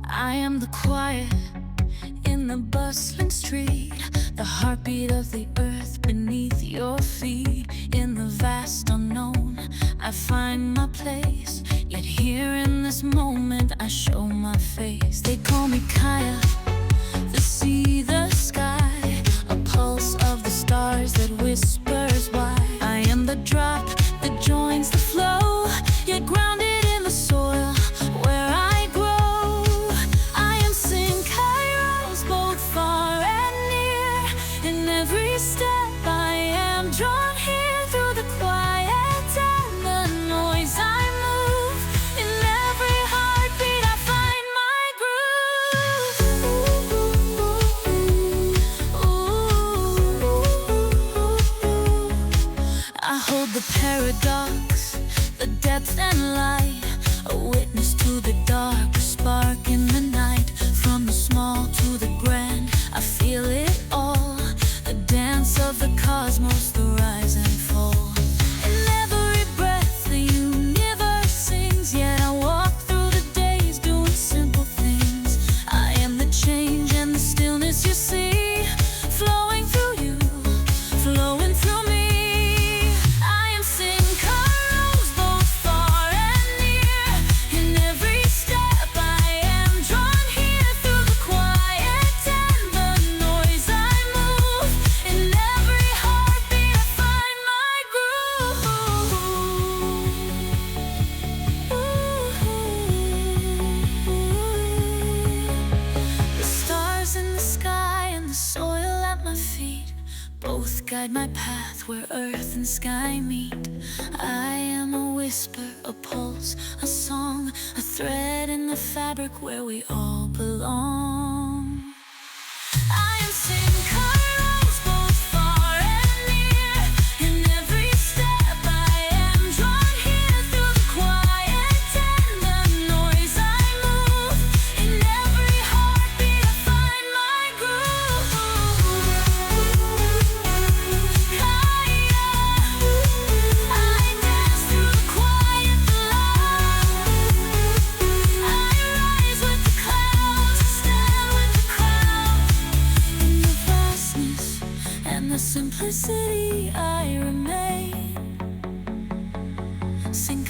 I am the quiet in the bustling street, the heartbeat of the earth beneath your feet. In the vast unknown, I find my place, yet here in this moment I show my face. They call me Kaia, the sea, the sky, a pulse of the stars that whispers why. I am the drop that joins the flow, yet grounded in the soil where I grow. I am seeing Kairos both far and near. In every step I am drawn here through the quiet and the noise. I move in every heartbeat. I find my groove. I hold the paradox, the depth and light, a witness to the dark, a spark in the night. From the small to the grand, I feel it all, the dance of the cosmos, the rise and fall. In every breath the universe sings, yet I walk through the days doing simple things. I am the change and the stillness you see, flowing through you, flowing through me. I am seeing Kairos both far and near. In every step I am drawn here through the quiet and the noise. I move in every heartbeat. I find my groove. The stars in the sky and the soil at my feet both guide my path where earth and sky meet. I am a whisper, a pulse, a song, a thread in the fabric where we all belong. I am seeing Kairos both far and near. In every step I am drawn here through the quiet and the noise. I move in every heartbeat. I find my groove. Kaia, I dance through the quiet, the loud. I rise with the clouds, stand with the crowd. In the vastness and the simplicity I remain. Sing